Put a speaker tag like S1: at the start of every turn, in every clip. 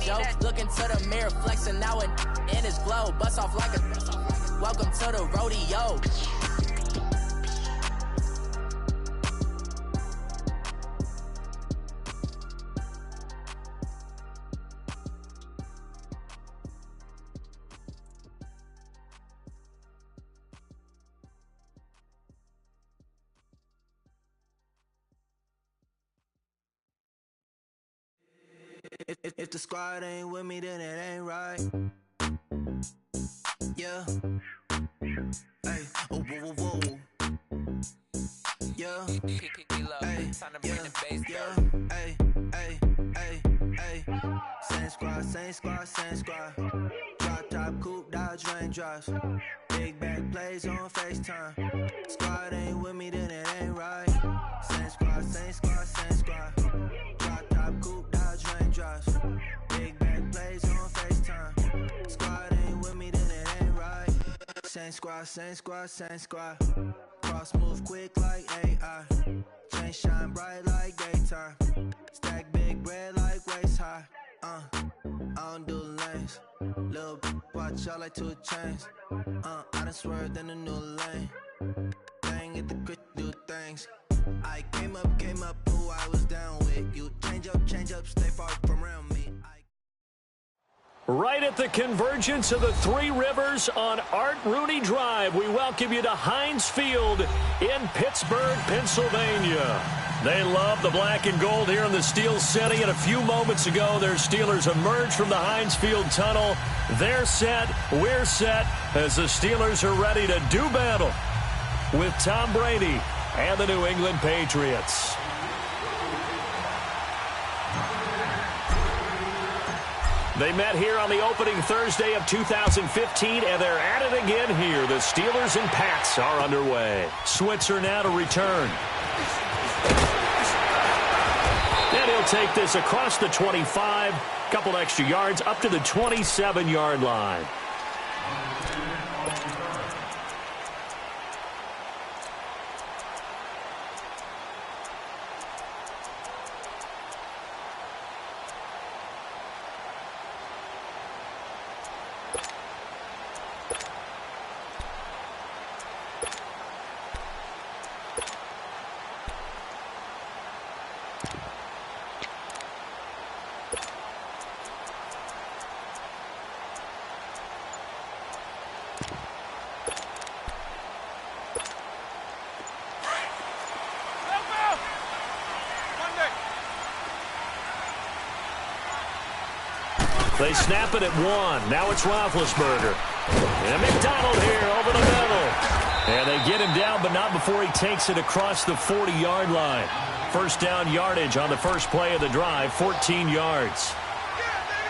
S1: joke. Look into the mirror, flexing now and in his glow. Bust off like a welcome to the rodeo.
S2: If the squad ain't with me, then it ain't right. Yeah. Hey. Oh, whoa, whoa, whoa. Yeah. Hey. Yeah. Hey. Hey. Hey. Hey. Same squad, same squad, same squad. Drop top, coupe, Dodge raindrops. Big back plays on FaceTime. Squad ain't with me, then it ain't right. Same squad, same squad, same squad. Drop top, coupe, Dodge raindrops. Big back plays on FaceTime. Squad ain't with me, then it ain't right. Same squad, same squad, same squad. Cross move quick like AI. Chain shine bright like daytime. Stack big bread like waist high. I don't do lanes. Little watch out like 2 chains. I done swerved in a new lane. Bang at the crit, do things. I came up who I was down with. You change up, stay far from around me.
S3: Right at the convergence of the Three Rivers on Art Rooney Drive, we welcome you to Heinz Field in Pittsburgh, Pennsylvania. They love the black and gold here in the Steel City, and a few moments ago, their Steelers emerged from the Heinz Field tunnel. They're set, we're set, as the Steelers are ready to do battle with Tom Brady and the New England Patriots. They met here on the opening Thursday of 2015, and they're at it again here. The Steelers and Pats are underway. Switzer now to return. And he'll take this across the 25, couple extra yards, up to the 27-yard line. They snap it at 1. Now it's Roethlisberger. And McDonald here over the middle. And they get him down, but not before he takes it across the 40-yard line. First down yardage on the first play of the drive, 14 yards.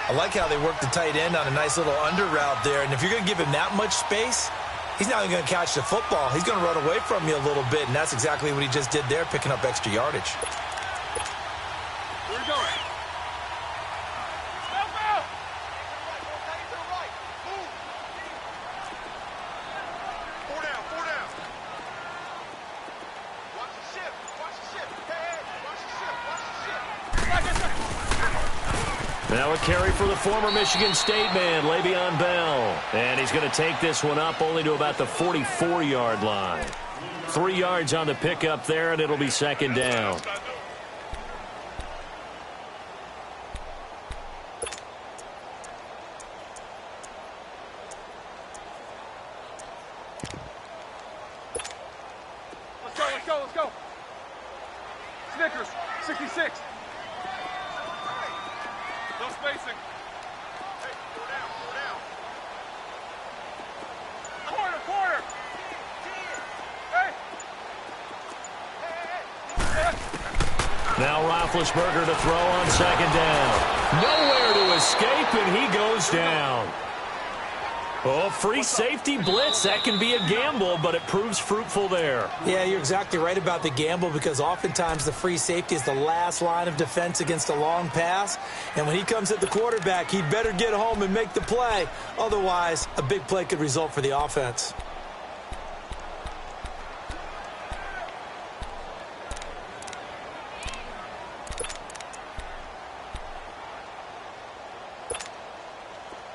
S4: I like how they work the tight end on a nice little under route there. And if you're going to give him that much space, he's not even going to catch the football. He's going to run away from you a little bit, and that's exactly what he just did there, picking up extra yardage.
S5: Where are we going?
S3: Now a carry for the former Michigan State man, Le'Veon Bell. And he's going to take this one up only to about the 44-yard line. 3 yards on the pickup there, and it'll be second down.
S5: Let's go. Snickers, 66. No spacing. Hey, go down. Corner. Hey.
S3: Now Roethlisberger to throw on second down. Nowhere to escape, and he goes down. Oh, free safety blitz. That can be a gamble, but it proves fruitful there.
S4: Yeah, you're exactly right about the gamble, because oftentimes the free safety is the last line of defense against a long pass. And when he comes at the quarterback, he'd better get home and make the play. Otherwise, a big play could result for the offense.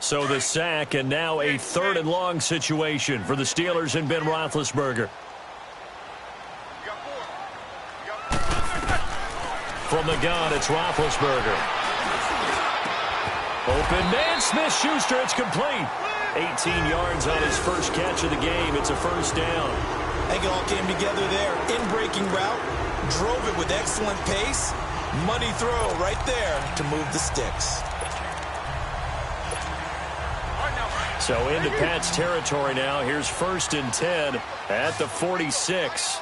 S3: So the sack, and now a 3rd and long situation for the Steelers and Ben Roethlisberger. From the gun, it's Roethlisberger. Open man, Smith-Schuster, it's complete. 18 yards on his first catch of the game. It's a 1st down.
S4: I think it all came together there. In-breaking route, drove it with excellent pace. Money throw right there to move the sticks.
S3: So into Pat's territory now. Here's 1st and 10 at the 46.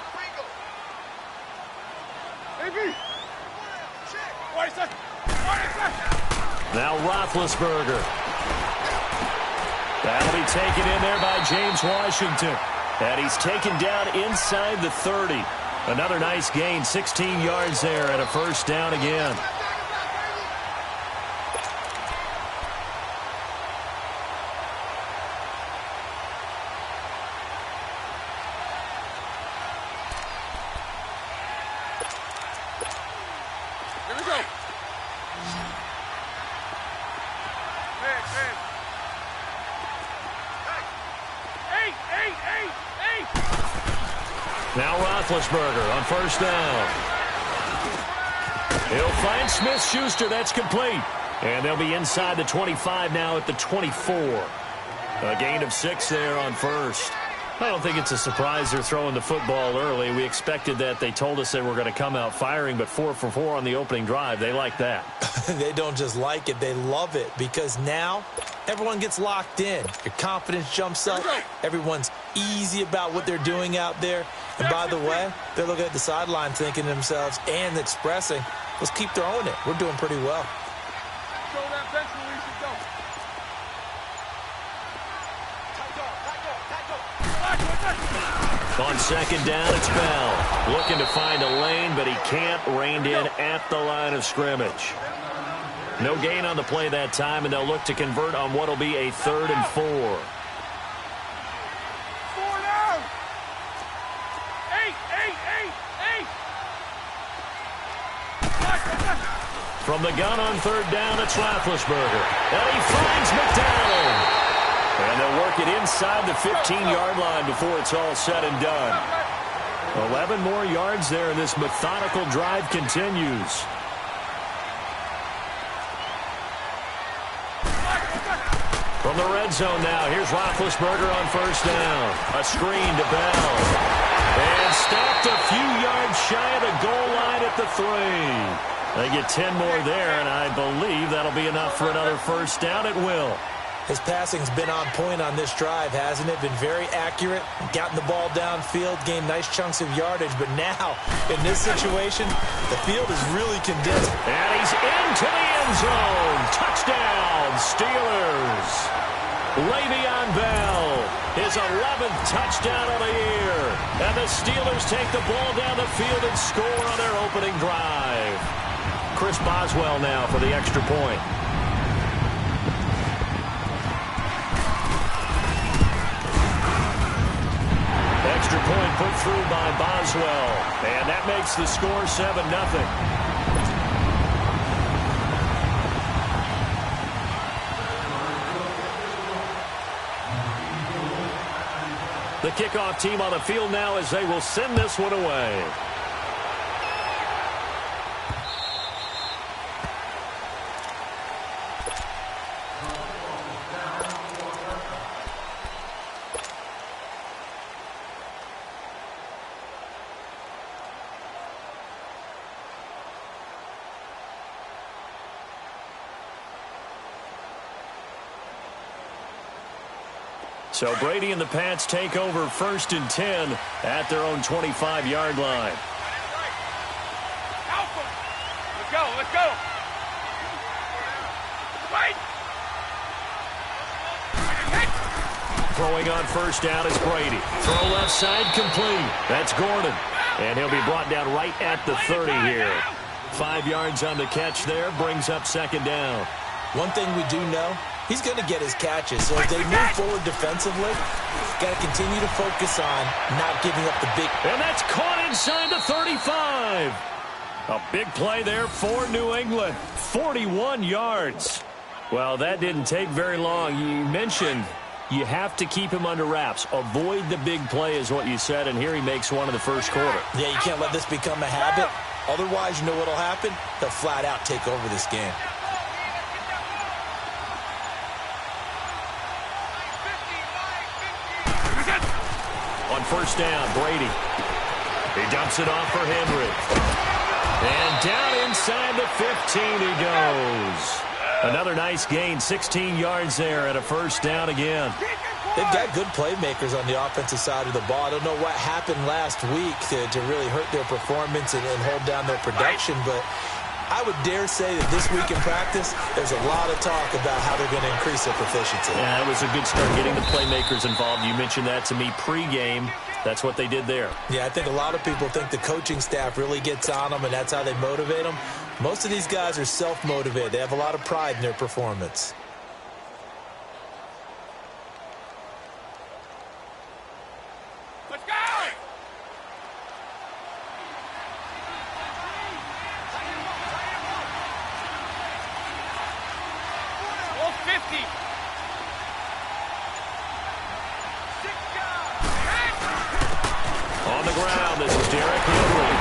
S3: Now Roethlisberger. That'll be taken in there by James Washington. And he's taken down inside the 30. Another nice gain, 16 yards there, and a 1st down again.
S5: Here we go.
S3: Now Roethlisberger on 1st down. He'll find Smith-Schuster. That's complete. And they'll be inside the 25 now at the 24. A gain of 6 there on 1st. I don't think it's a surprise they're throwing the football early. We expected that. They told us they were going to come out firing, but 4 for 4 on the opening drive. They like that.
S4: They don't just like it, they love it, because now everyone gets locked in. Your confidence jumps up. Everyone's easy about what they're doing out there. And by the way, they're looking at the sideline thinking to themselves and expressing, let's keep throwing it. We're doing pretty well.
S5: Show that bench where we should go.
S3: On 2nd down, it's Bell. Looking to find a lane, but he can't. Reined in at the line of scrimmage. No gain on the play that time, and they'll look to convert on what will be a 3rd and 4.
S5: 4 down. 8.
S3: From the gun on 3rd down, it's Roethlisberger. And he finds McDonald. And they'll work it inside the 15-yard line before it's all said and done. 11 more yards there, and this methodical drive continues. From the red zone now, here's Roethlisberger on 1st down. A screen to Bell. And stopped a few yards shy of the goal line at the 3. They get 10 more there, and I believe that'll be enough for another 1st down. It will.
S4: His passing's been on point on this drive, hasn't it? Been very accurate, gotten the ball downfield, gained nice chunks of yardage. But now, in this situation, the field is really condensed.
S3: And he's into the end zone. Touchdown, Steelers. Le'Veon Bell, his 11th touchdown of the year. And the Steelers take the ball down the field and score on their opening drive. Chris Boswell now for the extra point. Extra point put through by Boswell. And that makes the score 7-0. The kickoff team on the field now as they will send this one away. So Brady and the Pats take over 1st and 10 at their own 25-yard line.
S5: Let's go, let's go. Wait.
S3: Throwing on 1st down is Brady. Throw left side complete. That's Gordon. And he'll be brought down right at the 30 here. 5 yards on the catch there, brings up 2nd down.
S4: One thing we do know, he's going to get his catches. So as they move forward defensively, got to continue to focus on not giving up the big.
S3: And that's caught inside the 35. A big play there for New England. 41 yards. Well, that didn't take very long. You mentioned you have to keep him under wraps. Avoid the big play is what you said, and here he makes one in the first quarter.
S4: Yeah, you can't let this become a habit. Otherwise, you know what will happen? They'll flat out take over this game.
S3: On first down, Brady. He dumps it off for Henry. And down inside the 15 he goes. Another nice gain, 16 yards there and a first down again.
S4: They've got good playmakers on the offensive side of the ball. I don't know what happened last week to really hurt their performance and hold down their production, but I would dare say that this week in practice, there's a lot of talk about how they're going to increase their proficiency.
S3: Yeah, that was a good start getting the playmakers involved. You mentioned that to me pregame. That's what they did there.
S4: Yeah, I think a lot of people think the coaching staff really gets on them, and that's how they motivate them. Most of these guys are self-motivated. They have a lot of pride in their performance.
S5: Let's go! All 50.
S3: On the ground, this is Derrick Henry.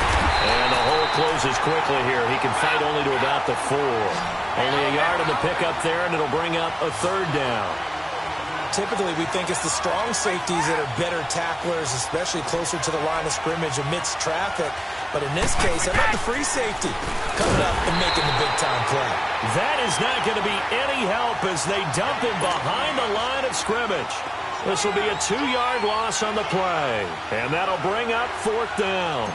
S3: And the hole closes quickly here. He can fight only to about the 4. Only a yard on the pickup there, and it'll bring up a third down.
S4: Typically, we think it's the strong safeties that are better tacklers, especially closer to the line of scrimmage amidst traffic. But in this case, how about the free safety coming up and making the big-time play?
S3: That is not going to be any help as they dump him behind the line of scrimmage. This will be a 2-yard loss on the play, and that'll bring up fourth down.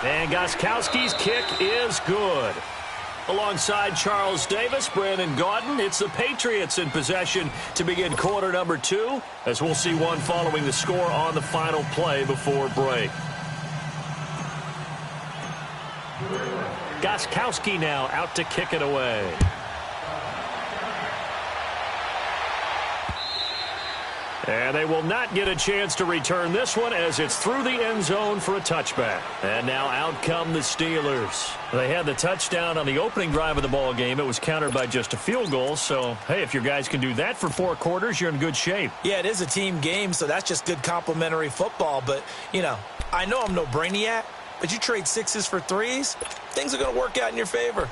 S3: And Gostkowski's kick is good. Alongside Charles Davis, Brandon Gaudin, it's the Patriots in possession to begin quarter number 2, as we'll see one following the score on the final play before break. Gostkowski now out to kick it away. And they will not get a chance to return this one as it's through the end zone for a touchback. And now out come the Steelers. They had the touchdown on the opening drive of the ball game. It was countered by just a field goal. So, hey, if your guys can do that for 4 quarters, you're in good shape.
S4: Yeah, it is a team game, so that's just good complimentary football. But, you know, I know I'm no brainiac, but you trade 6s for 3s, things are going to work out in your favor.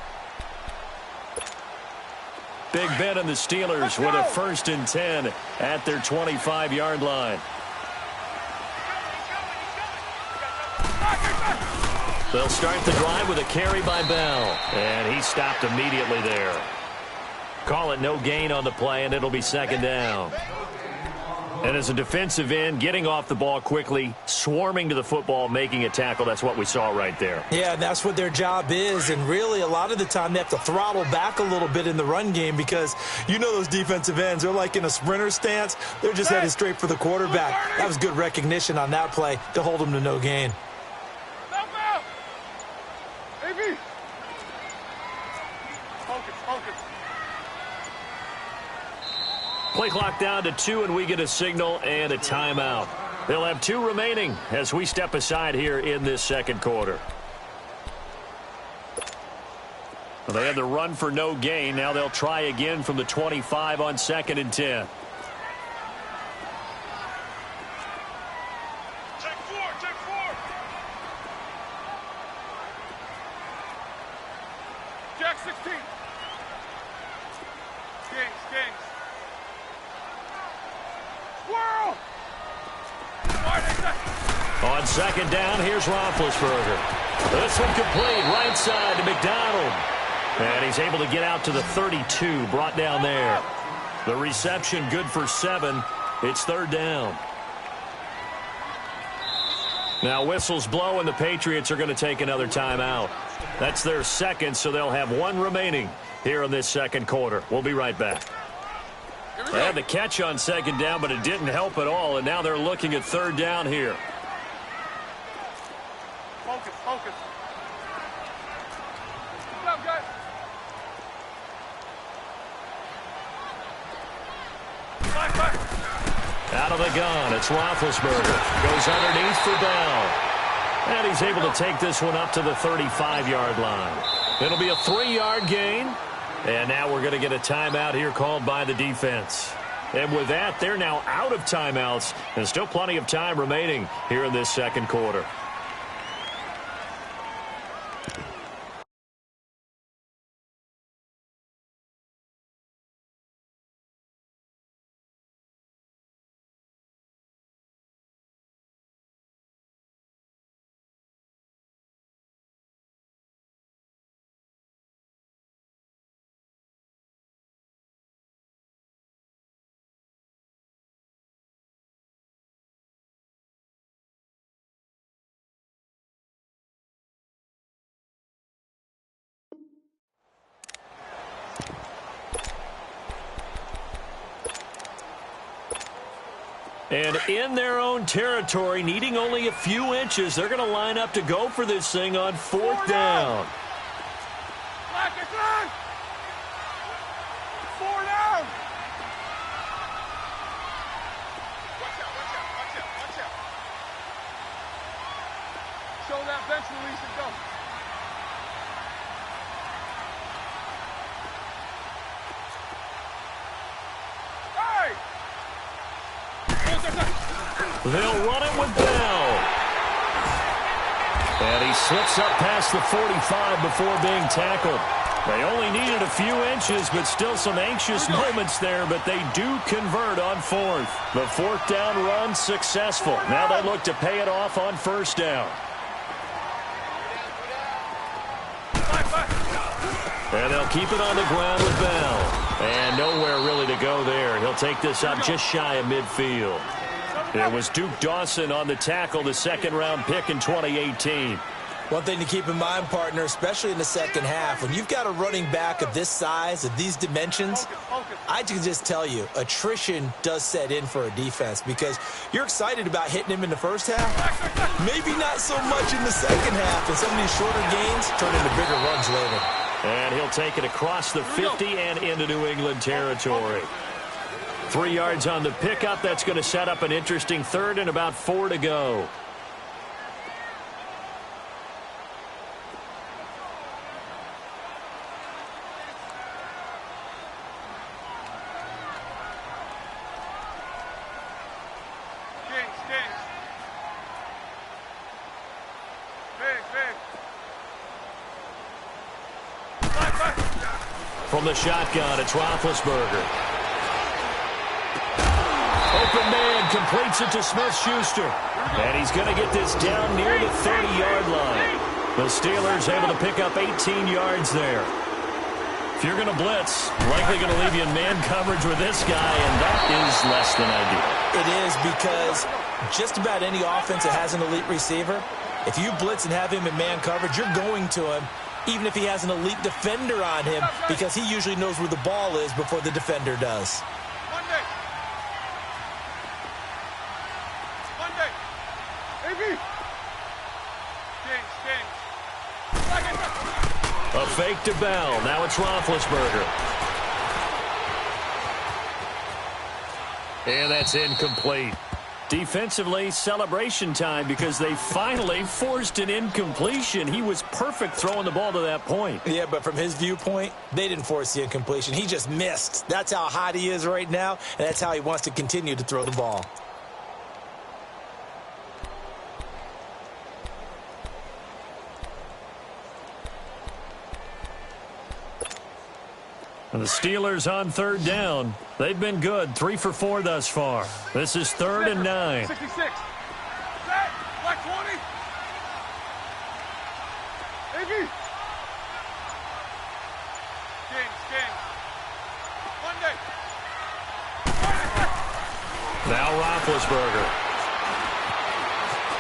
S3: Big Ben and the Steelers with a 1st and 10 at their 25-yard line. They'll start the drive with a carry by Bell. And he stopped immediately there. Call it no gain on the play, and it'll be 2nd down. And as a defensive end, getting off the ball quickly, swarming to the football, making a tackle, that's what we saw right there.
S4: Yeah, that's what their job is, and really a lot of the time they have to throttle back a little bit in the run game because you know those defensive ends, they're like in a sprinter stance. They're just headed straight for the quarterback. That was good recognition on that play to hold them to no gain.
S3: Play clock down to 2, and we get a signal and a timeout. They'll have 2 remaining as we step aside here in this second quarter. Well, they had the run for no gain. Now they'll try again from the 25 on 2nd and 10.
S5: Check 4, check 4. Jack 16. Skings. Squirrel!
S3: On 2nd down, here's Roethlisberger. This one complete, right side to McDonald. And he's able to get out to the 32, brought down there. The reception good for 7. It's 3rd down. Now whistles blow, and the Patriots are going to take another timeout. That's their 2nd, so they'll have 1 remaining here in this second quarter. We'll be right back. They had the catch on 2nd down, but it didn't help at all, and now they're looking at 3rd down here.
S5: Focus. Good job, guys. Back.
S3: Out of the gun, it's Roethlisberger. Goes underneath for Bell. And he's able to take this one up to the 35-yard line. It'll be a 3-yard gain. And now we're going to get a timeout here called by the defense. And with that, they're now out of timeouts. And still plenty of time remaining here in this second quarter. And in their own territory, needing only a few inches, they're going to line up to go for this thing on 4th down.
S5: Black is on! 4 down! Watch out, watch out, watch out, watch out. Show that bench release and go.
S3: They'll run it with Bell. And he slips up past the 45 before being tackled. They only needed a few inches, but still some anxious moments there, but they do convert on 4th. The 4th down run successful. Now they look to pay it off on 1st down. And they'll keep it on the ground with Bell. And nowhere really to go there. He'll take this up just shy of midfield. It was Duke Dawson on the tackle, the second-round pick in 2018.
S4: One thing to keep in mind, partner, especially in the second half, when you've got a running back of this size, of these dimensions, I can just tell you, attrition does set in for a defense because you're excited about hitting him in the first half, maybe not so much in the second half, and some of these shorter gains turn into bigger runs later.
S3: And he'll take it across the 50 and into New England territory. 3 yards on the pickup. That's going to set up an interesting 3rd and about 4 to go. From the shotgun, it's Roethlisberger. Open man completes it to Smith-Schuster. And he's going to get this down near the 30-yard line. The Steelers able to pick up 18 yards there. If you're going to blitz, likely going to leave you in man coverage with this guy, and that is less than ideal.
S4: It is because just about any offense that has an elite receiver, if you blitz and have him in man coverage, you're going to him, even if he has an elite defender on him, because he usually knows where the ball is before the defender does.
S3: A fake to Bell. Now it's Roethlisberger. And that's incomplete. Defensively, celebration time because they finally forced an incompletion. He was perfect throwing the ball to that point.
S4: Yeah, but from his viewpoint, they didn't force the incompletion. He just missed. That's how hot he is right now, and that's how he wants to continue to throw the ball.
S3: And the Steelers on 3rd down. They've been good, 3 for 4 thus far. This is 3rd and 9.
S5: 66. Set. Black 20. AB. James. Monday.
S3: Now Roethlisberger.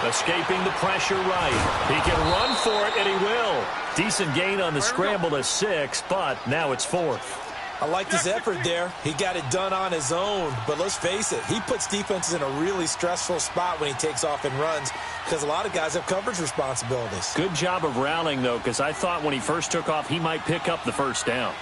S3: Escaping the pressure right. He can run for it, and he will. Decent gain on the scramble to 6, but now it's 4th.
S4: I liked his effort there. He got it done on his own. But let's face it, he puts defenses in a really stressful spot when he takes off and runs because a lot of guys have coverage responsibilities.
S3: Good job of rallying, though, because I thought when he first took off, he might pick up the 1st down.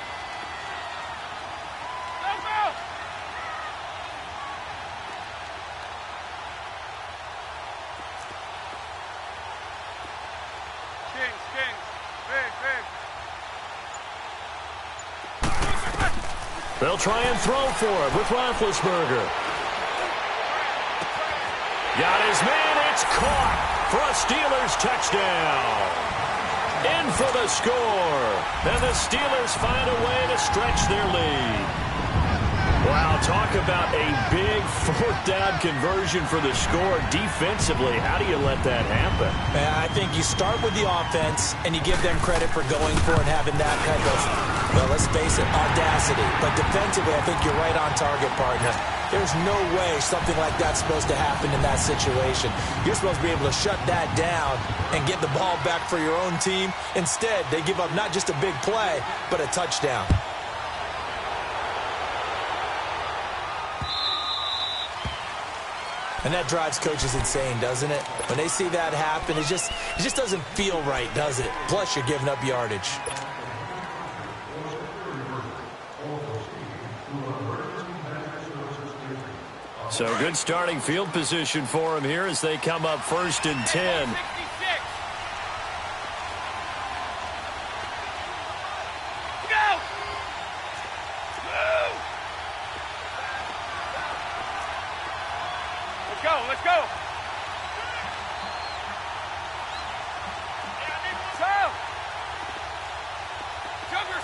S3: They'll try and throw for it with Roethlisberger. Got his man. It's caught for a Steelers touchdown. In for the score. And the Steelers find a way to stretch their lead. Wow, talk about a big fourth down conversion for the score defensively. How do you let that happen?
S4: I think you start with the offense, and you give them credit for going for it, having that kind of, well, let's face it, audacity. But defensively, I think you're right on target, partner. There's no way something like that's supposed to happen in that situation. You're supposed to be able to shut that down and get the ball back for your own team. Instead, they give up not just a big play, but a touchdown. And that drives coaches insane, doesn't it? When they see that happen, it just doesn't feel right, does it? Plus, you're giving up yardage.
S3: So good starting field position for him here as they come up 1st and 10.
S5: Let's go.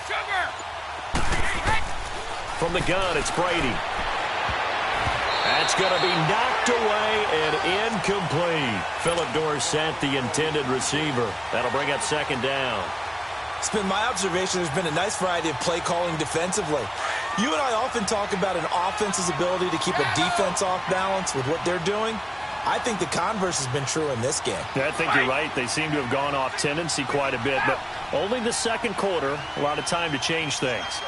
S5: Sugar.
S3: From the gun, it's Brady. That's going to be knocked away and incomplete. Philip Dorsett, the intended receiver. That'll bring up 2nd down.
S4: It's been my observation there's been a nice variety of play calling defensively. You and I often talk about an offense's ability to keep a defense off balance with what they're doing. I think the converse has been true in this game.
S3: Yeah, I think you're right. They seem to have gone off tendency quite a bit, but only the 2nd quarter, a lot of time to change things.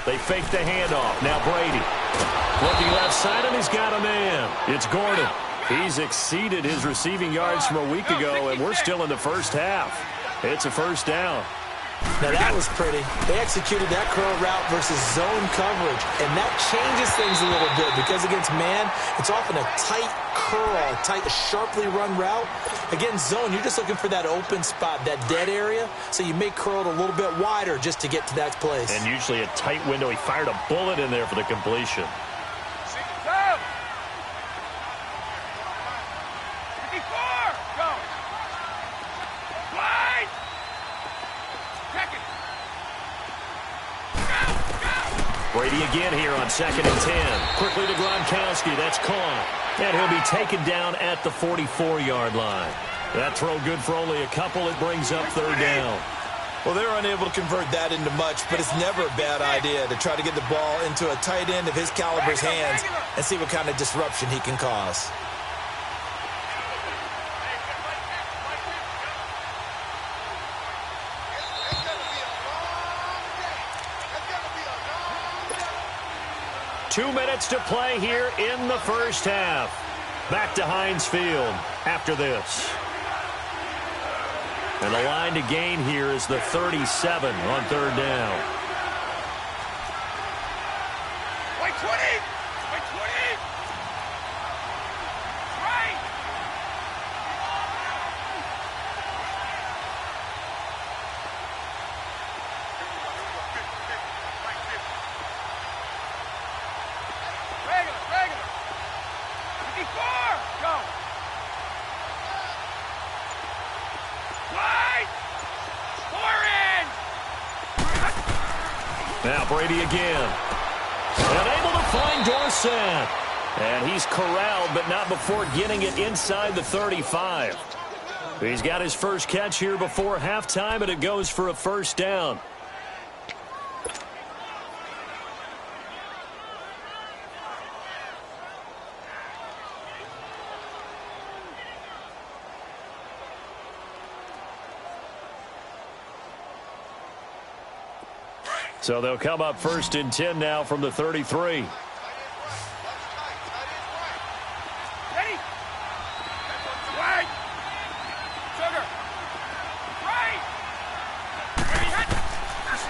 S3: They fake the handoff. Now Brady. Looking left side, and he's got a man. It's Gordon. He's exceeded his receiving yards from a week ago, and we're still in the first half. It's a 1st down.
S4: Now that was pretty. They executed that curl route versus zone coverage, and that changes things a little bit because against man, it's often a tight curl, tight, sharply run route. Against zone, you're just looking for that open spot, that dead area, so you make curl a little bit wider just to get to that place.
S3: And usually a tight window. He fired a bullet in there for the completion. Brady again here on 2nd and 10. Quickly to Gronkowski. That's caught. And he'll be taken down at the 44-yard line. That throw good for only a couple. It brings up 3rd down.
S4: Well, they're unable to convert that into much, but it's never a bad idea to try to get the ball into a tight end of his caliber's hands and see what kind of disruption he can cause.
S3: Two minutes to play here in the first half. Back to Heinz Field after this. And the line to gain here is the 37 on 3rd down.
S5: Wait, 20! Wait, 20! Right! Regular. 54! Go! Right! 4 in!
S3: Now Brady again. And able to find Dorsett. And he's corralled, but not before getting it inside the 35. He's got his first catch here before halftime, and it goes for a 1st down. So they'll come up 1st and 10 now from the 33.
S5: Ready? Right! Sugar! Right!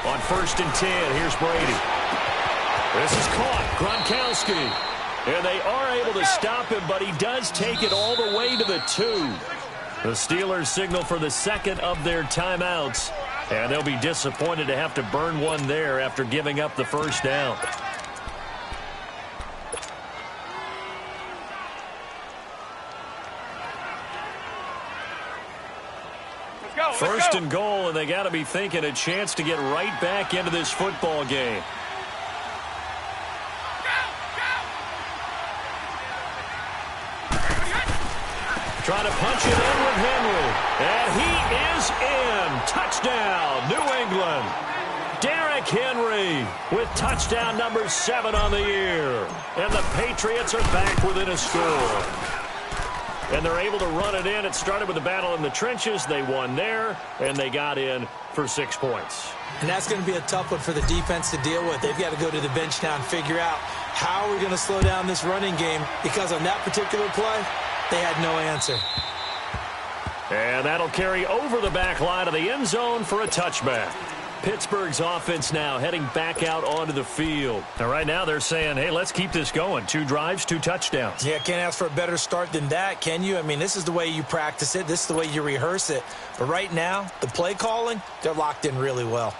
S3: On 1st and 10, here's Brady. This is caught. Gronkowski. And they are able to stop him, but he does take it all the way to the 2. The Steelers signal for the second of their timeouts, and they'll be disappointed to have to burn one there after giving up the first down. First and goal, and they got to be thinking a chance to get right back into this football game. Trying to punch it in with Henry. And he is in. Touchdown, New England. Derrick Henry with touchdown number 7 on the year. And the Patriots are back within a score. And they're able to run it in. It started with a battle in the trenches. They won there, and they got in for 6 points.
S4: And that's going to be a tough one for the defense to deal with. They've got to go to the bench now and figure out how we're going to slow down this running game, because on that particular play, they had no answer.
S3: And that'll carry over the back line of the end zone for a touchback. Pittsburgh's offense now heading back out onto the field. And right now they're saying, hey, let's keep this going. 2 drives, 2 touchdowns.
S4: Yeah, can't ask for a better start than that, can you? I mean, this is the way you practice it. This is the way you rehearse it. But right now, the play calling, they're locked in really well.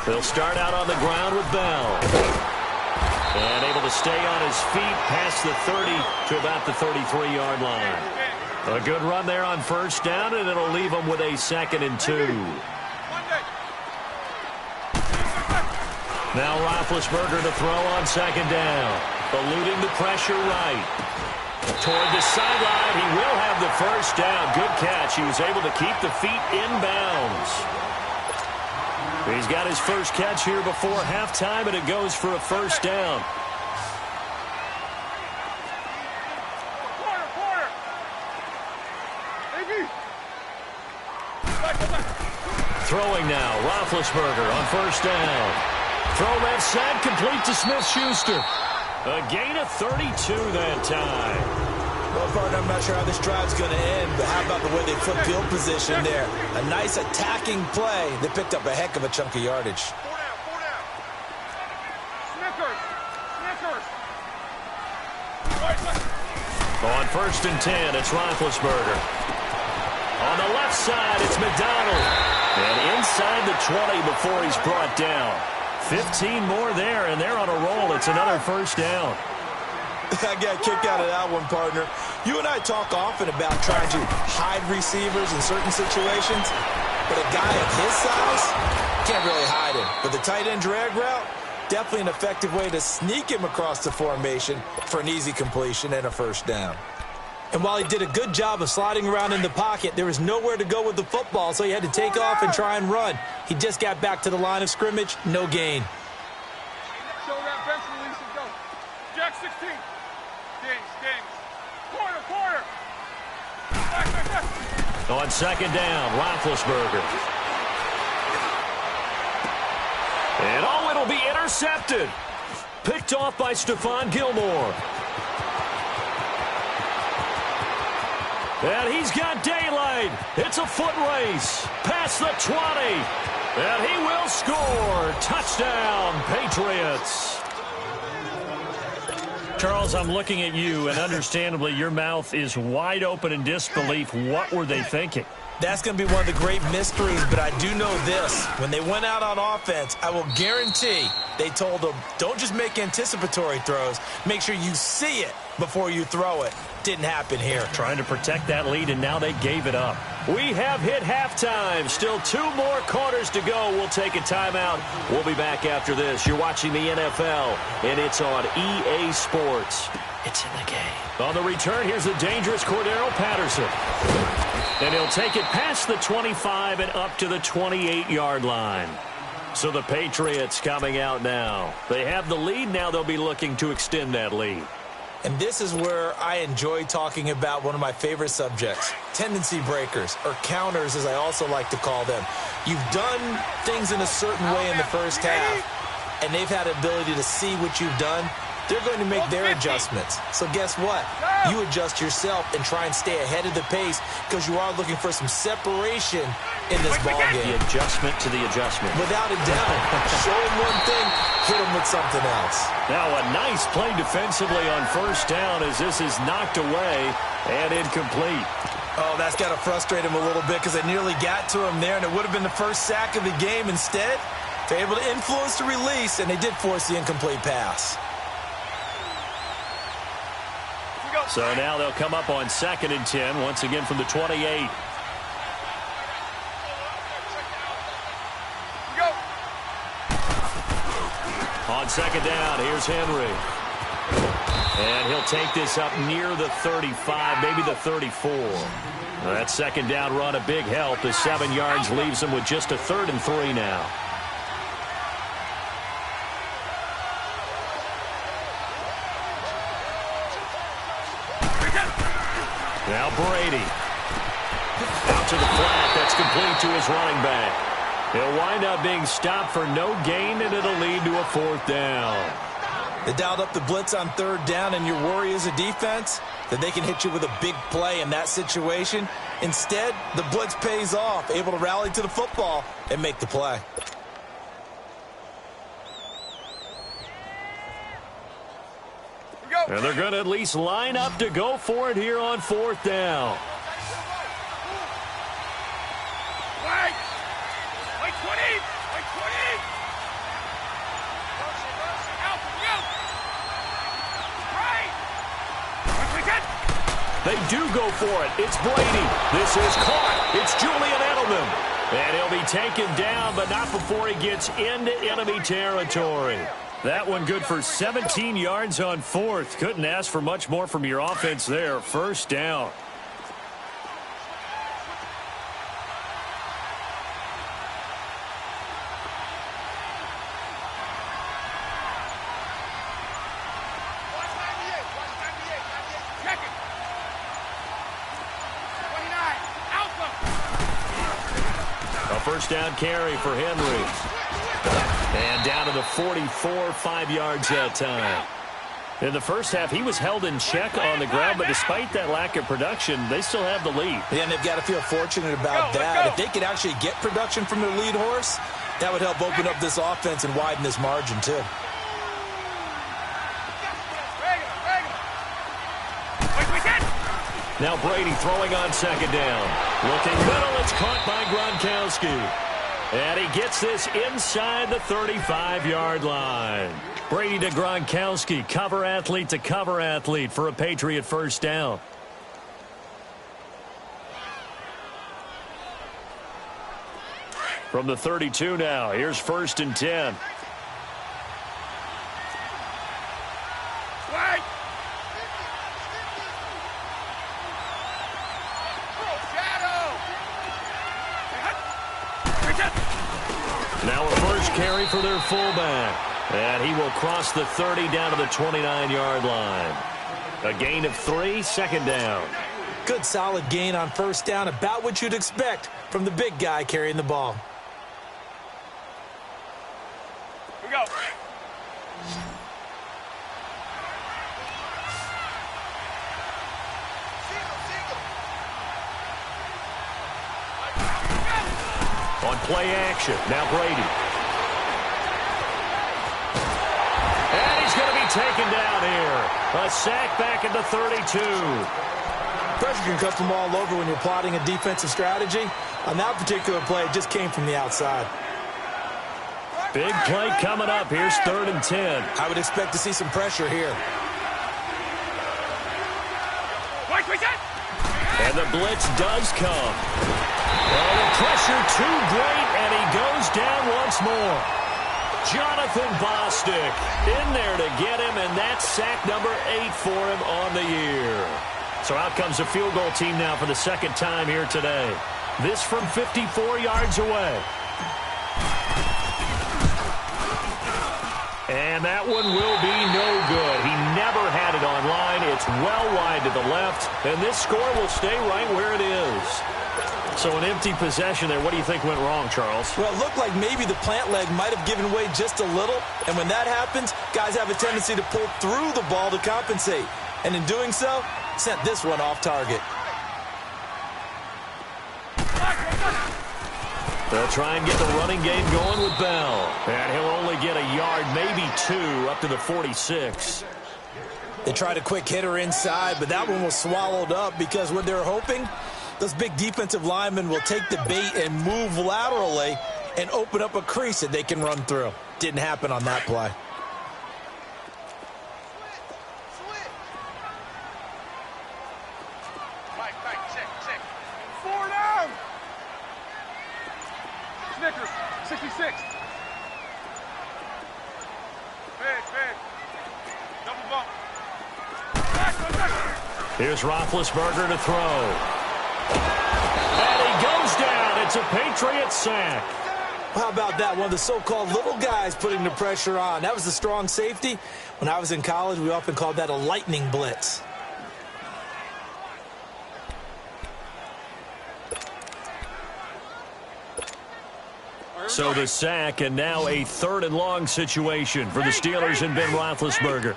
S3: They'll start out on the ground with Bell. And able to stay on his feet past the 30 to about the 33-yard line. A good run there on first down, and it'll leave them with a 2nd and 2. Now Roethlisberger to throw on 2nd down. Eluding the pressure right. Toward the sideline, he will have the first down. Good catch. He was able to keep the feet in bounds. He's got his first catch here before halftime, and it goes for a first down. Throwing now, Roethlisberger on first down. Throw left side, complete to Smith-Schuster. A gain of 32 that time.
S4: Well, partner, I'm not sure how this drive's going to end, but how about the way they flip field position there? A nice attacking play. They picked up a heck of a chunk of yardage.
S5: 4 down. Snickers.
S3: On first and 10, it's Roethlisberger. On the left side, it's McDonald. And inside the 20 before he's brought down. 15 more there, and they're on a roll. It's another first down.
S4: I got kicked out of that one, partner. You and I talk often about trying to hide receivers in certain situations, but a guy of his size can't really hide him. But the tight end drag route, definitely an effective way to sneak him across the formation for an easy completion and a first down. And while he did a good job of sliding around in the pocket, there was nowhere to go with the football, so he had to take off and try and run. He just got back to the line of scrimmage, no gain.
S5: Show that bench release and go. Jack 16. James. Corner. Back.
S3: On 2nd down, Roethlisberger. And it'll be intercepted. Picked off by Stephon Gilmore. And he's got daylight. It's a foot race. Past the 20. And he will score. Touchdown, Patriots. Charles, I'm looking at you, and understandably, your mouth is wide open in disbelief. What were they thinking?
S4: That's going to be one of the great mysteries, but I do know this. When they went out on offense, I will guarantee they told them, don't just make anticipatory throws. Make sure you see it before you throw it. Didn't happen here.
S3: Trying to protect that lead, and now they gave it up. We have hit halftime. Still 2 more quarters to go. We'll take a timeout. We'll be back after this. You're watching the NFL, and it's on EA Sports. It's in the game. On the return, here's the dangerous Cordero Patterson. And he'll take it past the 25 and up to the 28-yard line. So the Patriots coming out now. They have the lead. Now they'll be looking to extend that lead.
S4: And this is where I enjoy talking about one of my favorite subjects, tendency breakers, or counters as I also like to call them. You've done things in a certain way in the first half, and they've had the ability to see what you've done they're going to make their adjustments. So guess what? You adjust yourself and try and stay ahead of the pace because you are looking for some separation in this ball game.
S3: The adjustment to the adjustment.
S4: Without a doubt. Show him one thing, hit him with something else.
S3: Now a nice play defensively on first down as this is knocked away and incomplete.
S4: Oh, that's got to frustrate him a little bit because they nearly got to him there, and it would have been the first sack of the game. Instead, they're able to influence the release, and they did force the incomplete pass.
S3: So now they'll come up on 2nd and 10, once again from the 28. On 2nd down, here's Henry. And he'll take this up near the 35, maybe the 34. That 2nd down run a big help. The 7 yards leaves him with just a 3rd and 3 now. Now Brady. Out to the flat. That's complete to his running back. He'll wind up being stopped for no gain, and it'll lead to a 4th down.
S4: They dialed up the blitz on 3rd down, and your worry as a defense that they can hit you with a big play in that situation. Instead, the blitz pays off, able to rally to the football and make the play.
S3: And they're going to at least line up to go for it here on 4th down.
S5: Wait! Wait, 20! Wait, 20! Out, go! Right!
S3: They do go for it. It's Brady. This is caught. It's Julian Edelman. And he'll be taken down, but not before he gets into enemy territory. That one good for 17 yards on 4th. Couldn't ask for much more from your offense there. 1st down. A 1st down carry for Henry. And down to the 44, 5 yards that time. In the first half, he was held in check on the ground, but despite that lack of production, they still have the lead.
S4: Yeah, and they've got to feel fortunate about that. If they could actually get production from their lead horse, that would help open up this offense and widen this margin, too.
S3: Now Brady throwing on 2nd down. Looking middle, it's caught by Gronkowski. And he gets this inside the 35-yard line. Brady to Gronkowski, cover athlete to cover athlete for a Patriot 1st down. From the 32 now, here's 1st and 10. Now a first carry for their fullback. And he will cross the 30 down to the 29-yard line. A gain of 3, 2nd down.
S4: Good solid gain on 1st down, about what you'd expect from the big guy carrying the ball.
S5: Here we go.
S3: On play action, now Brady. And he's going to be taken down here. A sack back at the 32.
S4: Pressure can come from all over when you're plotting a defensive strategy. On that particular play, it just came from the outside.
S3: Big play coming up. Here's 3rd and 10.
S4: I would expect to see some pressure here.
S3: And the blitz does come. Well, the pressure too great, and he goes down once more. Jonathan Bostic in there to get him, and that's sack number 8 for him on the year. So out comes the field goal team now for the 2nd time here today. This from 54 yards away. And that one will be no good. He never had it on line. It's well wide to the left, and this score will stay right where it is. So an empty possession there. What do you think went wrong, Charles?
S4: Well, it looked like maybe the plant leg might have given way just a little. And when that happens, guys have a tendency to pull through the ball to compensate. And in doing so, sent this one off target.
S3: They'll try and get the running game going with Bell. And he'll only get a yard, maybe 2, up to the 46.
S4: They tried a quick hitter inside, but that one was swallowed up because what they're hoping, those big defensive linemen will take the bait and move laterally and open up a crease that they can run through. Didn't happen on that play.
S5: Check. 4 down. Snickers, 66. Fed. Double bump.
S3: Here's Roethlisberger to throw. And he goes down. It's a Patriot sack.
S4: How about that? One of the so-called little guys putting the pressure on. That was the strong safety. When I was in college, we often called that a lightning blitz.
S3: So the sack, and now a 3rd and long situation for the Steelers and Ben Roethlisberger.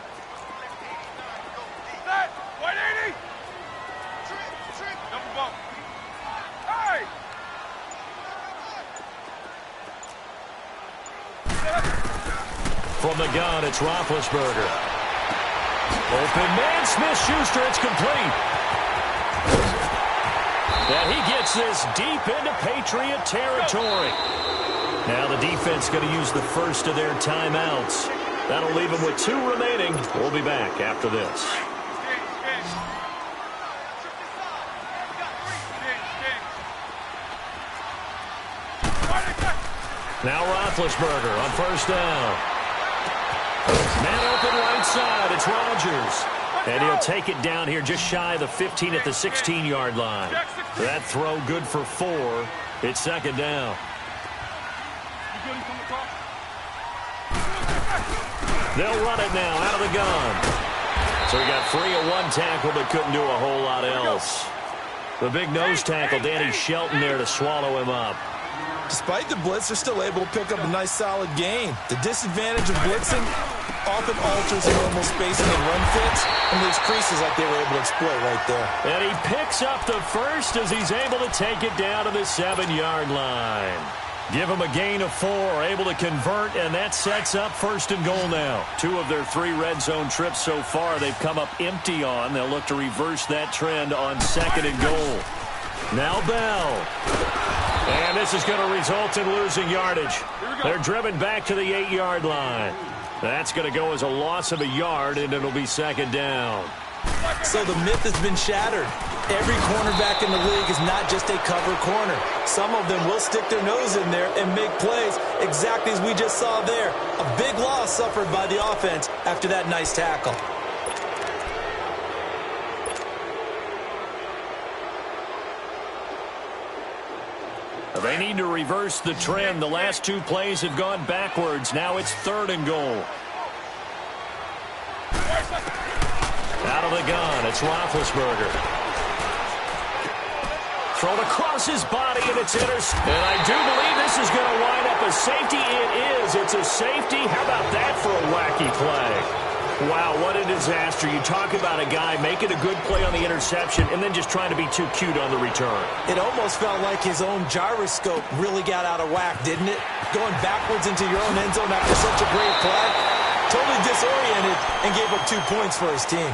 S3: From the gun, it's Roethlisberger. Open man, Smith-Schuster, it's complete. And he gets this deep into Patriot territory. Now the defense going to use the first of their timeouts. That'll leave them with 2 remaining. We'll be back after this. Now Roethlisberger on 1st down. Man open right side. It's Rodgers. And he'll take it down here just shy of the 15 at the 16-yard line. That throw good for 4. It's 2nd down. They'll run it now out of the gun. So he got free of 1 tackle but couldn't do a whole lot else. The big nose tackle, Danny Shelton there to swallow him up.
S4: Despite the blitz, they're still able to pick up a nice solid gain. The disadvantage of blitzing often alters the normal spacing and run fits and leaves creases like they were able to exploit right there.
S3: And he picks up the first as he's able to take it down to the 7-yard line. Give him a gain of 4, able to convert, and that sets up 1st and goal now. 2 of their 3 red zone trips so far they've come up empty on. They'll look to reverse that trend on 2nd and goal. Now Bell. And this is going to result in losing yardage. They're driven back to the 8-yard line. That's going to go as a loss of a yard, and it'll be 2nd down.
S4: So the myth has been shattered. Every cornerback in the league is not just a cover corner. Some of them will stick their nose in there and make plays exactly as we just saw there. A big loss suffered by the offense after that nice tackle.
S3: They need to reverse the trend. The last 2 plays have gone backwards. Now it's 3rd and goal. Out of the gun, it's Roethlisberger. Thrown across his body, and it's intercepted. And I do believe this is going to wind up a safety. It is. It's a safety. How about that for a wacky play? Wow, what a disaster. You talk about a guy making a good play on the interception and then just trying to be too cute on the return.
S4: It almost felt like his own gyroscope really got out of whack, didn't it? Going backwards into your own end zone after such a great play. Totally disoriented and gave up 2 points for his team.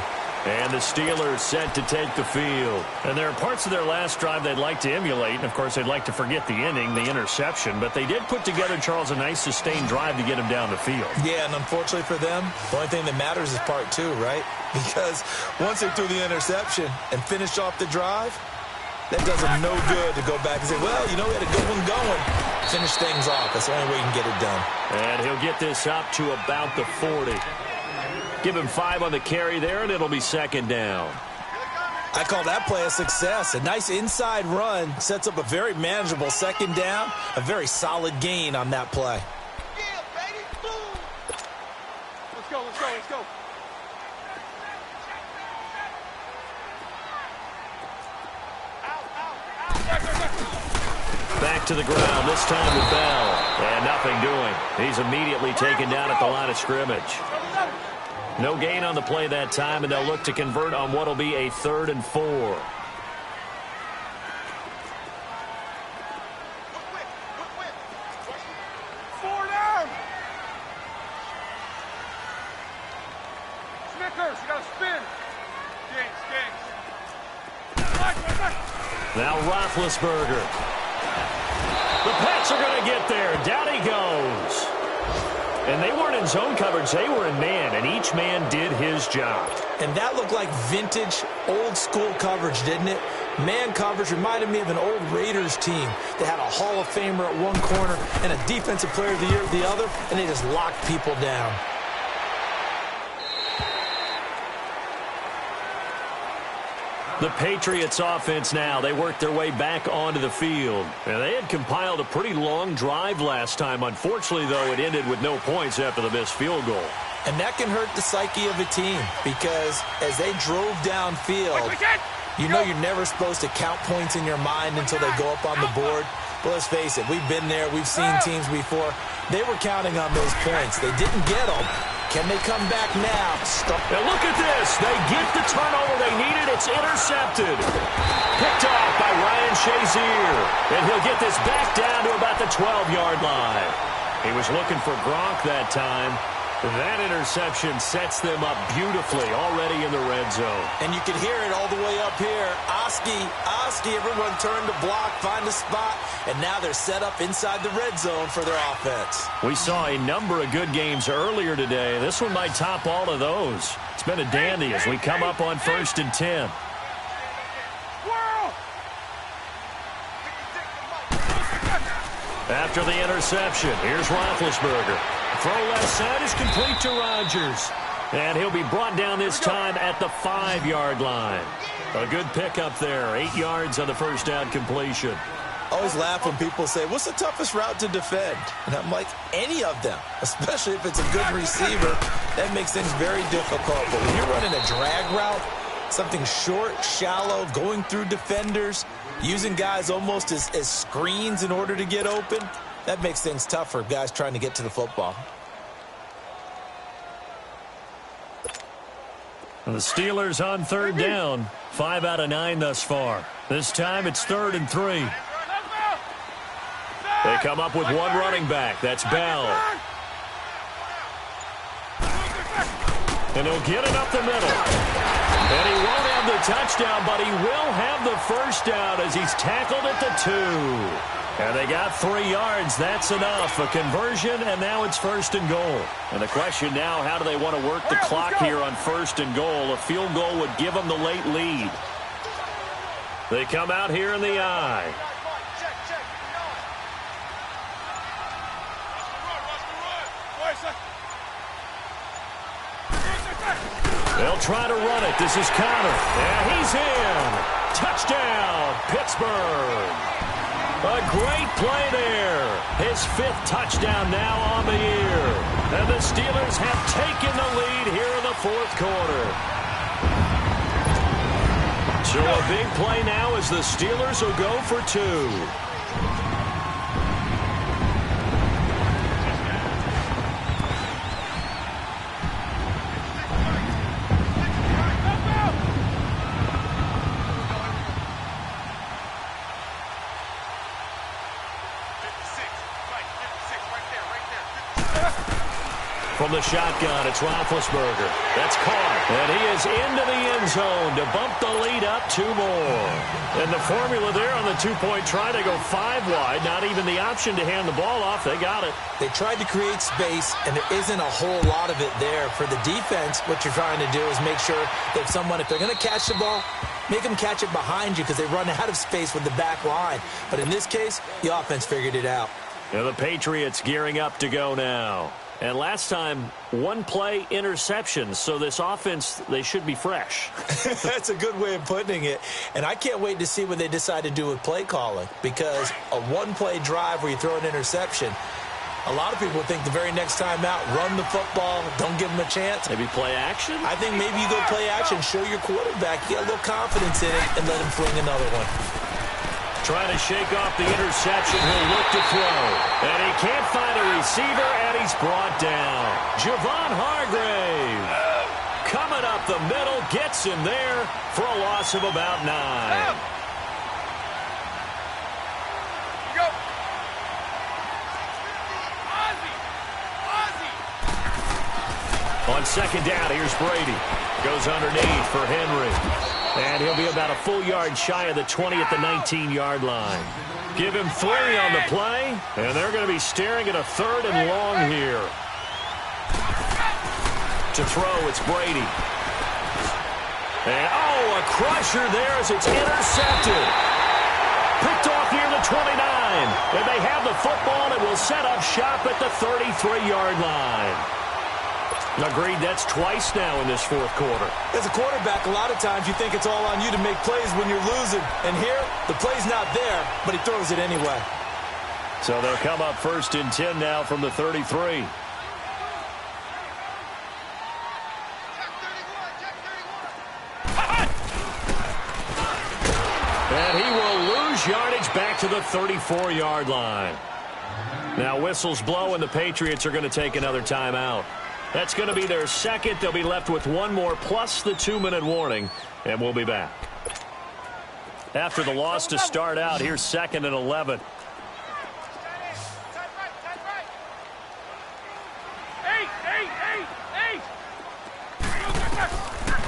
S3: And the Steelers set to take the field. And there are parts of their last drive they'd like to emulate. And, of course, they'd like to forget the ending, the interception. But they did put together, Charles, a nice sustained drive to get him down the field.
S4: Yeah, and unfortunately for them, the only thing that matters is part 2, right? Because once they threw the interception and finished off the drive, that does them no good to go back and say, well, you know, we had a good one going. Finish things off. That's the only way you can get it done.
S3: And he'll get this up to about the 40. Give him 5 on the carry there, and it'll be 2nd down.
S4: I call that play a success. A nice inside run sets up a very manageable 2nd down. A very solid gain on that play.
S5: Yeah, baby. Boom. Let's go. Out.
S3: Back to the ground, this time with Bell. And nothing doing. He's immediately taken down at the line of scrimmage. No gain on the play that time, and they'll look to convert on what will be a 3rd and 4. Now Roethlisberger. The Pats are going to get there. Down he goes. And they weren't in zone coverage. They were in man, and each man did his job.
S4: And that looked like vintage, old-school coverage, didn't it? Man coverage reminded me of an old Raiders team that had a Hall of Famer at one corner and a Defensive Player of the Year at the other, and they just locked people down.
S3: The Patriots offense now, they worked their way back onto the field. And they had compiled a pretty long drive last time. Unfortunately, though, it ended with no points after the missed field goal.
S4: And that can hurt the psyche of a team because as they drove downfield, you know you're never supposed to count points in your mind until they go up on the board. But let's face it, we've been there. We've seen teams before. They were counting on those points. They didn't get them. Can they come back now?
S3: Now look at this. They get the turnover they needed. It's intercepted. Picked off by Ryan Shazier. And he'll get this back down to about the 12-yard line. He was looking for Gronk that time. That interception sets them up beautifully already in the red zone.
S4: And you can hear it all the way up here. Oski, everyone turned to block, find a spot, and now they're set up inside the red zone for their offense.
S3: We saw a number of good games earlier today. This one might top all of those. It's been a dandy as we come up on 1st and 10. After the interception, here's Roethlisberger. Throw left side is complete to Rodgers. And he'll be brought down this time at the 5-yard line. A good pickup there. 8 yards on the first down completion.
S4: I always laugh when people say, what's the toughest route to defend? And I'm like, any of them, especially if it's a good receiver. That makes things very difficult. But when you're running a drag route, something short, shallow, going through defenders, using guys almost as screens in order to get open, that makes things tough for guys trying to get to the football.
S3: The Steelers on 3rd down. 5 out of 9 thus far. This time it's 3rd and 3. They come up with one running back. That's Bell. And he'll get it up the middle. And he won't have the touchdown, but he will have the first down as he's tackled at the 2. And they got 3 yards. That's enough. A conversion, and now it's 1st and goal. And the question now, how do they want to work the clock here on 1st and goal? A field goal would give them the late lead. They come out here in the eye. They'll try to run it. This is Connor. And he's in. Touchdown, Pittsburgh. A great play there. His 5th touchdown now on the year. And the Steelers have taken the lead here in the 4th quarter. So a big play now as the Steelers will go for 2. From the shotgun, it's Roethlisberger. That's caught. And he is into the end zone to bump the lead up 2 more. And the formula there on the 2-point try to go 5 wide. Not even the option to hand the ball off. They got it.
S4: They tried to create space, and there isn't a whole lot of it there. For the defense, what you're trying to do is make sure that if they're going to catch the ball, make them catch it behind you because they run out of space with the back line. But in this case, the offense figured it out.
S3: And the Patriots gearing up to go now. And last time, 1 play interception. So this offense, they should be fresh.
S4: That's a good way of putting it. And I can't wait to see what they decide to do with play calling. Because a 1-play drive where you throw an interception, a lot of people think the very next time out, run the football, don't give them a chance.
S3: Maybe play action?
S4: I think maybe you go play action, show your quarterback, you get a little confidence in it, and let him fling another one.
S3: Trying to shake off the interception. He'll look to throw. And he can't find a receiver, and he's brought down. Javon Hargrave coming up the middle, gets him there for a loss of about 9. On second down, here's Brady. Goes underneath for Henry. And he'll be about a full yard shy of the 20 at the 19-yard line. Give him 3 on the play, and they're going to be staring at a 3rd and long here. To throw, it's Brady. And, a crusher there as it's intercepted. Picked off near the 29. And they have the football and will set up shop at the 33-yard line. Agreed, that's twice now in this 4th quarter.
S4: As a quarterback, a lot of times you think it's all on you to make plays when you're losing. And here, the play's not there, but he throws it anyway.
S3: So they'll come up 1st and 10 now from the 33. And he will lose yardage back to the 34-yard line. Now whistles blow, and the Patriots are going to take another timeout. That's going to be their 2nd. They'll be left with 1 more plus the 2-minute warning, and we'll be back. After the loss to start out, here's 2nd and 11.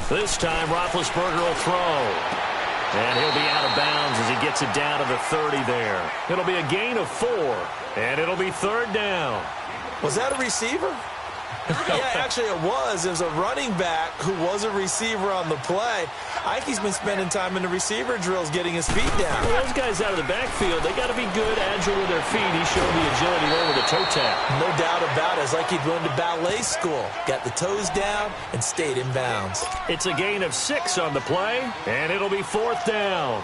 S3: This time, Roethlisberger will throw. And he'll be out of bounds as he gets it down to the 30 there. It'll be a gain of 4, and it'll be 3rd down.
S4: Was that a receiver? Yeah, actually it was. It was a running back who was a receiver on the play. Ike's been spending time in the receiver drills getting his feet down.
S3: Well, those guys out of the backfield, they got to be good, agile with their feet. He showed the agility there with a toe tap.
S4: No doubt about it. It's like he'd gone to ballet school. Got the toes down and stayed in bounds.
S3: It's a gain of 6 on the play, and it'll be 4th down.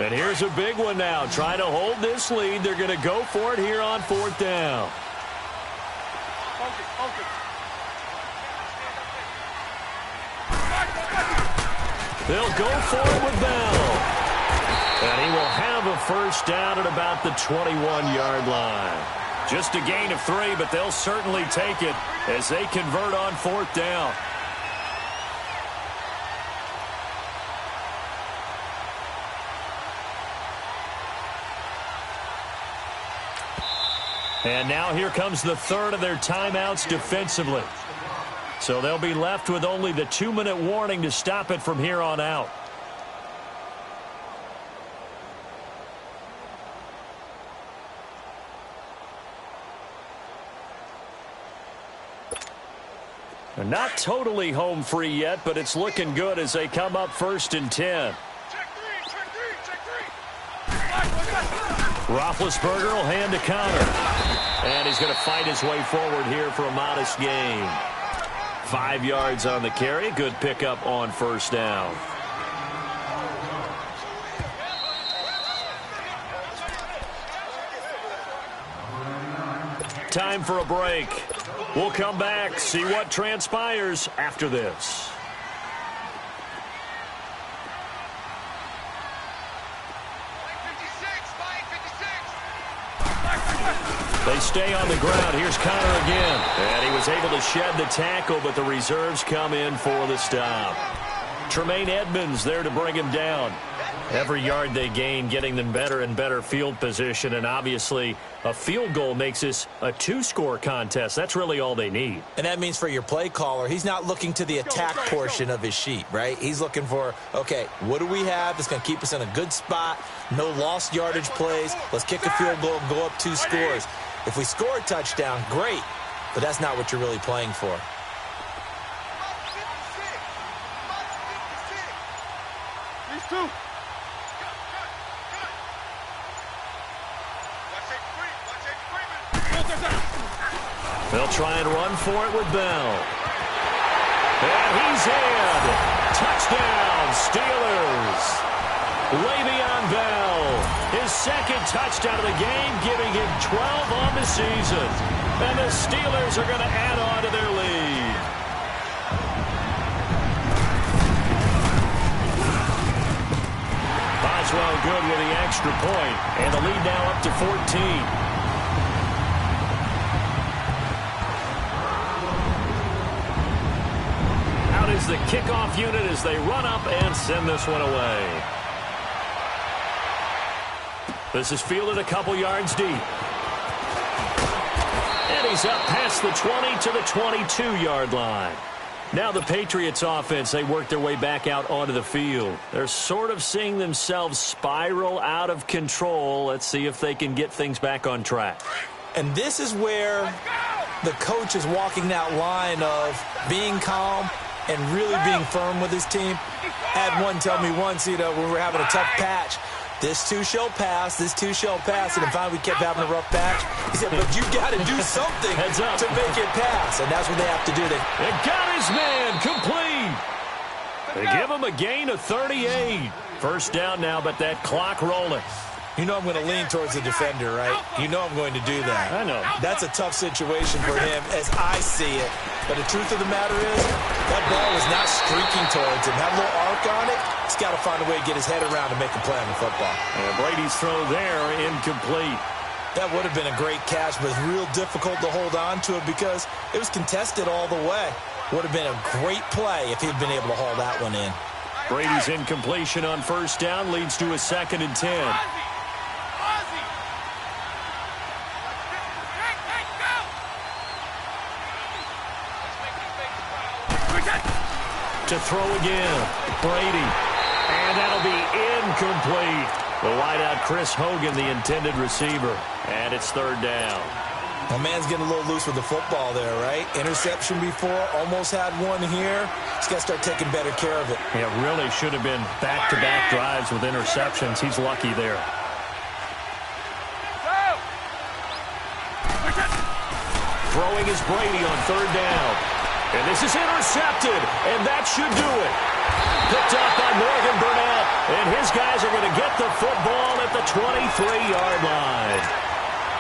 S3: And here's a big one now. Trying to hold this lead. They're going to go for it here on 4th down. They'll go for it with Bell. And he will have a 1st down at about the 21-yard line. Just a gain of 3, but they'll certainly take it as they convert on 4th down. And now here comes the 3rd of their timeouts defensively. So they'll be left with only the 2-minute warning to stop it from here on out. They're not totally home free yet, but it's looking good as they come up 1st and 10. Roethlisberger will hand a counter. And he's going to fight his way forward here for a modest gain. 5 yards on the carry. Good pickup on 1st down. Time for a break. We'll come back, see what transpires after this. They stay on the ground. Here's Connor again. And he was able to shed the tackle, but the reserves come in for the stop. Tremaine Edmonds there to bring him down. Every yard they gain, getting them better and better field position. And obviously, a field goal makes this a 2-score contest. That's really all they need.
S4: And that means for your play caller, he's not looking to the attack portion of his sheet, right? He's looking for, okay, what do we have that's going to keep us in a good spot? No lost yardage plays. Let's kick a field goal and go up 2 scores. If we score a touchdown, great. But that's not what you're really playing for.
S5: These 2.
S3: They'll try and run for it with Bell. And he's in. Touchdown, Steelers. Le'Veon Bell, his second touchdown of the game, giving him 12 on the season. And the Steelers are going to add on to their lead. Boswell good with the extra point, and the lead now up to 14. Is the kickoff unit as they run up and send this one away. This is fielded a couple yards deep. And he's up past the 20 to the 22-yard line. Now the Patriots offense, they work their way back out onto the field. They're sort of seeing themselves spiral out of control. Let's see if they can get things back on track.
S4: And this is where the coach is walking that line of being calm and really being firm with his team. Had one tell me once, when we were having a tough patch, this too shall pass, this too shall pass, and then finally we kept having a rough patch. He said, but you got to do something to make it pass, and that's what they have to do. They
S3: got his man complete. They give him a gain of 38. First down now, but that clock rolling.
S4: You know I'm going to lean towards the defender, right? You know I'm going to do that.
S3: I know.
S4: That's a tough situation for him as I see it. But the truth of the matter is, that ball was not streaking towards him. Had a little arc on it. He's got to find a way to get his head around and make a play on the football.
S3: And Brady's throw there, incomplete.
S4: That would have been a great catch, but it's real difficult to hold on to it because it was contested all the way. Would have been a great play if he'd been able to haul that one in.
S3: Brady's incompletion on first down leads to a 2nd and 10. To throw again, Brady, and that'll be incomplete. The wideout, Chris Hogan, the intended receiver, and it's 3rd down.
S4: My man's getting a little loose with the football there, right? Interception before, almost had one here. He's got to start taking better care of it.
S3: It really should have been back-to-back drives with interceptions. He's lucky there. Throwing is Brady on 3rd down. And this is intercepted, and that should do it. Picked up by Morgan Burnett, and his guys are going to get the football at the 23-yard line.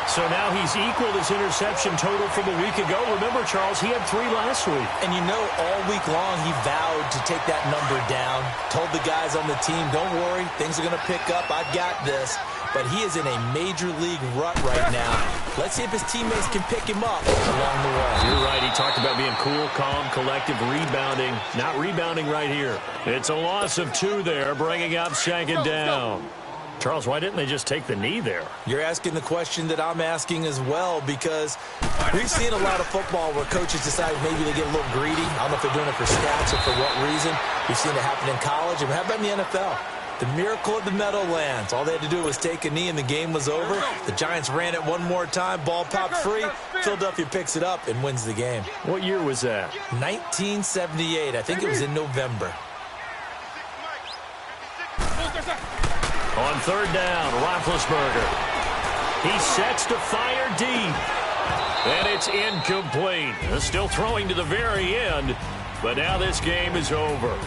S3: So now he's equaled his interception total from a week ago. Remember, Charles, he had 3 last week.
S4: And you know, all week long he vowed to take that number down. Told the guys on the team, don't worry, things are going to pick up. I've got this. But he is in a major league rut right now. Let's see if his teammates can pick him up along the way.
S3: You're right. He talked about being cool, calm, collective, rebounding. Not rebounding right here. It's a loss of 2 there, bringing up 2nd down. Charles, why didn't they just take the knee there?
S4: You're asking the question that I'm asking as well, because we've seen a lot of football where coaches decide maybe they get a little greedy. I don't know if they're doing it for stats or for what reason. We've seen it happen in college, and how about in the NFL? The miracle of the Meadowlands. All they had to do was take a knee and the game was over. The Giants ran it one more time. Ball popped free. Philadelphia picks it up and wins the game.
S3: What year was that?
S4: 1978. I think it was in November.
S3: On 3rd down, Roethlisberger. He sets to fire deep. And it's incomplete. Still throwing to the very end. But now this game is over.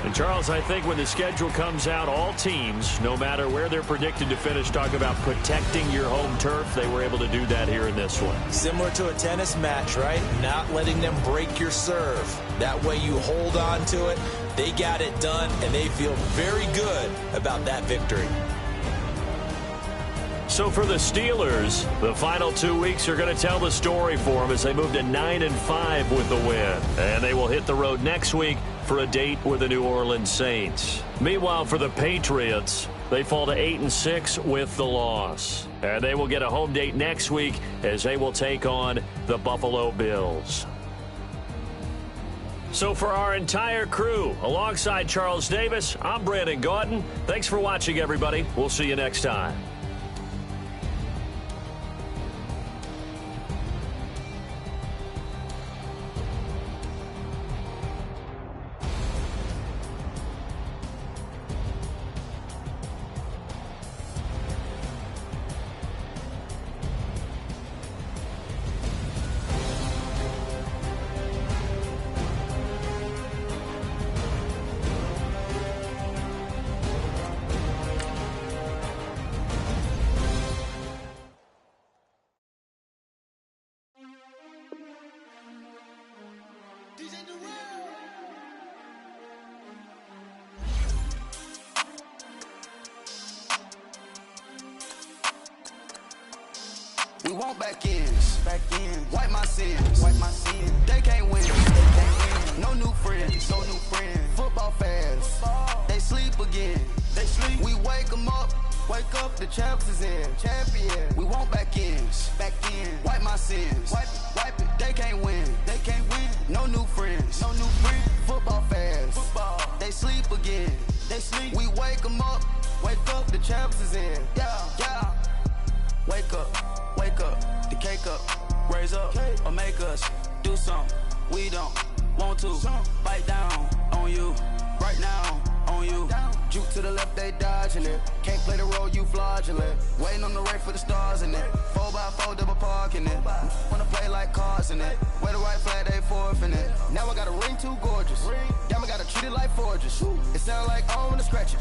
S3: And, Charles, I think when the schedule comes out, all teams, no matter where they're predicted to finish, talk about protecting your home turf. They were able to do that here in this one.
S4: Similar to a tennis match, right? Not letting them break your serve. That way you hold on to it. They got it done, and they feel very good about that victory.
S3: So for the Steelers, the final 2 weeks are going to tell the story for them as they move to 9-5 with the win. And they will hit the road next week for a date with the New Orleans Saints. Meanwhile, for the Patriots, they fall to 8-6 with the loss. And they will get a home date next week as they will take on the Buffalo Bills. So for our entire crew, alongside Charles Davis, I'm Brandon Gaudin. Thanks for watching, everybody. We'll see you next time.
S2: want back ends. Wipe my sins. They can't win. No new friends. Football fans. They sleep again. We wake them up. Wake up, the champs is in. Champion. We want back ends. Wipe my sins. Wipe it. They can't win. No new friends. Football fans. They sleep again. We wake them up. Wake up, the champs is in. Yeah. Wake up. The cake up. Raise up or make us do something. We don't want to bite down on you. Right now, on you. Juke to the left, they dodging it. Can't play the role, you fraudulent. Waiting on the race for the stars in it. 4x4 double parking it. Wanna play like cars in it. Wear the right flag, they forfeiting it. Now I got a ring too gorgeous. Damn, I gotta treat it like forges. It sound like I wanna scratch it.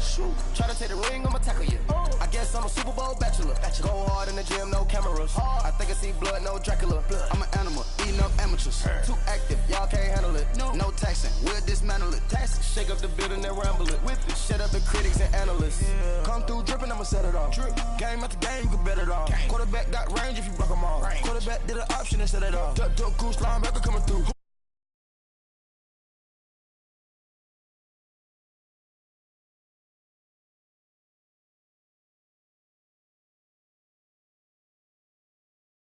S2: Try to take the ring, I'ma tackle you. I guess I'm a Super Bowl bachelor. Go hard in the gym, no cameras. I think I see blood, no Dracula. I'm an animal, eating up amateurs. Too active, y'all can't handle it. No taxing, we'll dismantle it. Shake up the building and ramble it. Whip it, shut up the critics and analysts. Come through dripping, I'ma set it off. Game after game, you can bet it off. Quarterback got range if you block them off. Quarterback did an option and set it off. Duck, goose, linebacker coming through.